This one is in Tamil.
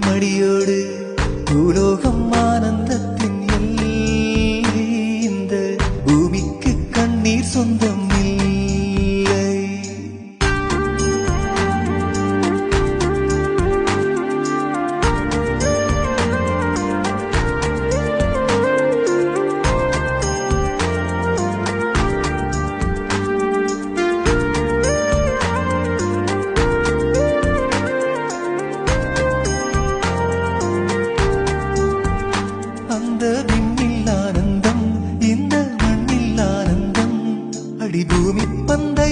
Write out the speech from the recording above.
பொன்மடியோடு பூலோகம் ஆனந்தத்தின் எல்லை. இந்த பூமிக்கு கண்ணீர் சொந்தம் இல்லை. அந்த விண்ணில் ஆனந்தம், இந்த மண்ணில் ஆனந்தம். அடி பூமி பந்தை